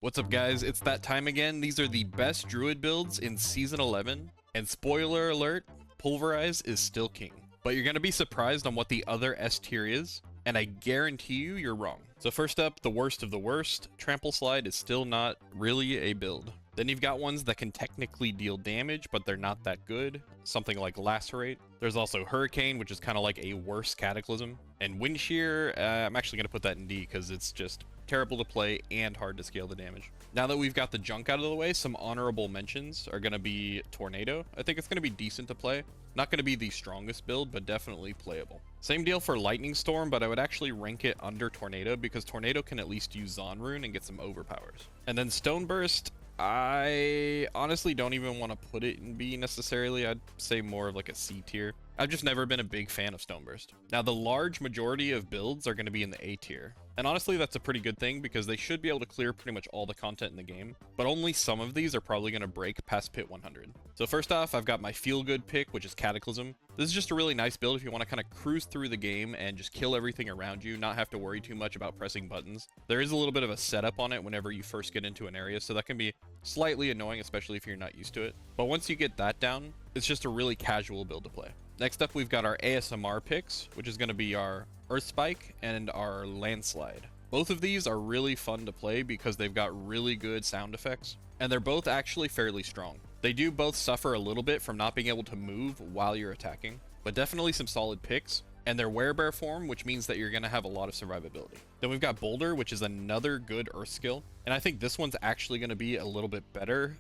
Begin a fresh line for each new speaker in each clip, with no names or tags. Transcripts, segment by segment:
What's up guys, it's that time again. These are the best druid builds in Season 11, and spoiler alert, Pulverize is still king. But you're going to be surprised on what the other S tier is, and I guarantee you're wrong. So first up, the worst of the worst, Trample Slide is still not really a build. Then you've got ones that can technically deal damage, but they're not that good. Something like Lacerate. There's also Hurricane, which is kind of like a worse Cataclysm. And Wind Shear, I'm actually going to put that in D because it's just terrible to play and hard to scale the damage. Now that we've got the junk out of the way, some honorable mentions are going to be Tornado. I think it's going to be decent to play. Not going to be the strongest build, but definitely playable. Same deal for Lightning Storm, but I would actually rank it under Tornado because Tornado can at least use Zon Rune and get some overpowers. And then Stone Burst, I honestly don't even want to put it in B necessarily. I'd say more of like a C tier. I've just never been a big fan of Stoneburst. Now, the large majority of builds are going to be in the A tier. And honestly, that's a pretty good thing because they should be able to clear pretty much all the content in the game. But only some of these are probably going to break past Pit 100. So first off, I've got my feel-good pick, which is Cataclysm. This is just a really nice build if you want to kind of cruise through the game and just kill everything around you, not have to worry too much about pressing buttons. There is a little bit of a setup on it whenever you first get into an area, so that can be slightly annoying, especially if you're not used to it. But once you get that down, it's just a really casual build to play. Next up, we've got our ASMR picks, which is going to be our Earth Spike and our Landslide. Both of these are really fun to play because they've got really good sound effects, and they're both actually fairly strong. They do both suffer a little bit from not being able to move while you're attacking, but definitely some solid picks. And they're Werebear form, which means that you're going to have a lot of survivability. Then we've got Boulder, which is another good Earth skill, and I think this one's actually going to be a little bit better.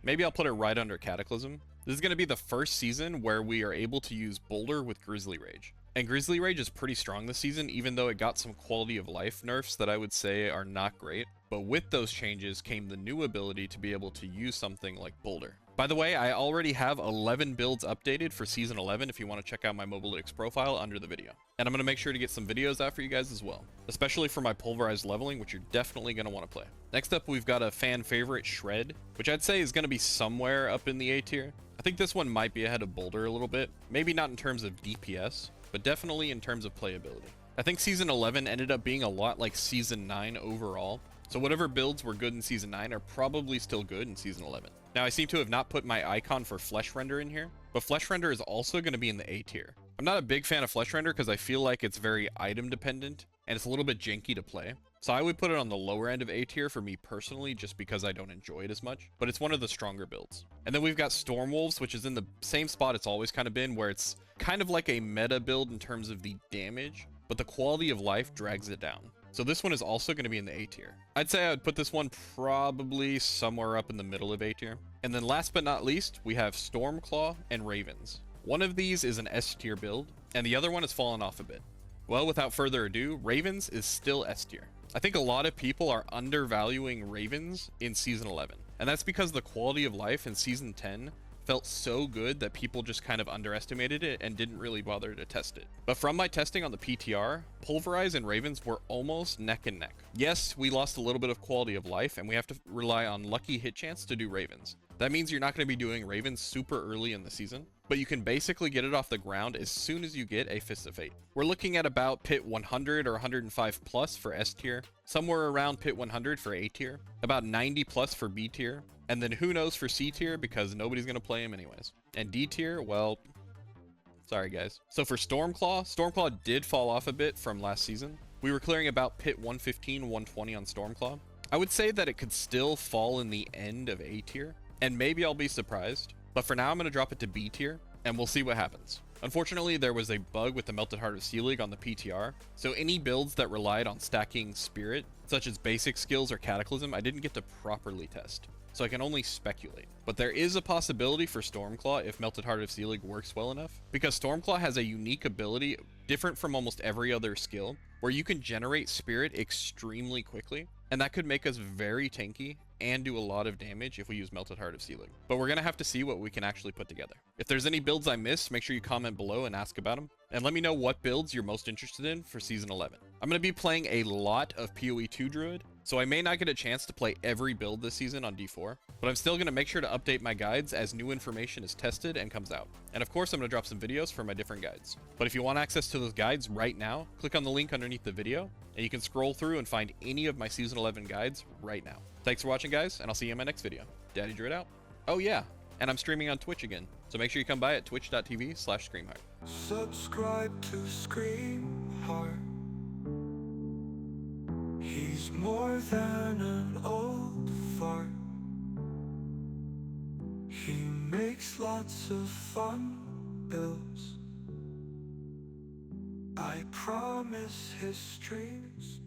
Maybe I'll put it right under Cataclysm. This is going to be the first season where we are able to use Boulder with Grizzly Rage. And Grizzly Rage is pretty strong this season, even though it got some quality of life nerfs that I would say are not great. But with those changes came the new ability to be able to use something like Boulder. By the way, I already have 11 builds updated for Season 11 if you want to check out my Mobalytics profile under the video. And I'm going to make sure to get some videos out for you guys as well, especially for my pulverized leveling, which you're definitely going to want to play. Next up, we've got a fan favorite, Shred, which I'd say is going to be somewhere up in the A tier. I think this one might be ahead of Boulder a little bit, maybe not in terms of DPS, but definitely in terms of playability. I think Season 11 ended up being a lot like Season 9 overall, so whatever builds were good in Season 9 are probably still good in Season 11. Now, I seem to have not put my icon for Flesh Render in here, but Flesh Render is also going to be in the A tier. I'm not a big fan of Flesh Render because I feel like it's very item dependent, and it's a little bit janky to play. So I would put it on the lower end of A tier for me personally, just because I don't enjoy it as much, but it's one of the stronger builds. And then we've got Stormwolves, which is in the same spot it's always kind of been, where it's kind of like a meta build in terms of the damage, but the quality of life drags it down. So this one is also going to be in the A tier. I'd say I would put this one probably somewhere up in the middle of A tier. And then last but not least, we have Stormclaw and Ravens. One of these is an S tier build, and the other one has fallen off a bit. Well, without further ado, Ravens is still S tier. I think a lot of people are undervaluing Ravens in Season 11, and that's because the quality of life in Season 10 felt so good that people just kind of underestimated it and didn't really bother to test it. But from my testing on the PTR, Pulverize and Ravens were almost neck and neck. Yes, we lost a little bit of quality of life, and we have to rely on lucky hit chance to do Ravens. That means you're not going to be doing Ravens super early in the season, but you can basically get it off the ground as soon as you get a Fist of Fate. We're looking at about Pit 100 or 105 plus for S tier, somewhere around Pit 100 for A tier, about 90 plus for B tier, and then who knows for C tier because nobody's going to play him anyways. And D tier, well, sorry guys. So for Stormclaw did fall off a bit from last season. We were clearing about Pit 115, 120 on Stormclaw. I would say that it could still fall in the end of A tier, and maybe I'll be surprised. But for now, I'm going to drop it to B tier, and we'll see what happens. Unfortunately, there was a bug with the Melted Heart of Sea League on the PTR, so any builds that relied on stacking Spirit, such as basic skills or Cataclysm, I didn't get to properly test, so I can only speculate. But there is a possibility for Stormclaw if Melted Heart of Sea League works well enough, because Stormclaw has a unique ability, different from almost every other skill, where you can generate Spirit extremely quickly, and that could make us very tanky and do a lot of damage if we use Melted Heart of Sea League. But we're going to have to see what we can actually put together. If there's any builds I missed, make sure you comment below and ask about them. And let me know what builds you're most interested in for Season 11. I'm going to be playing a lot of PoE 2 Druid, So I may not get a chance to play every build this season on D4, but I'm still going to make sure to update my guides as new information is tested and comes out. And of course, I'm going to drop some videos for my different guides. But if you want access to those guides right now, click on the link underneath the video, and you can scroll through and find any of my Season 11 guides right now. Thanks for watching, guys, and I'll see you in my next video. Daddy Druid out. Oh yeah, and I'm streaming on Twitch again, so make sure you come by at twitch.tv/screamheart.
Subscribe to Screamheart. He's more than an old fart. He makes lots of fun builds. I promise his streams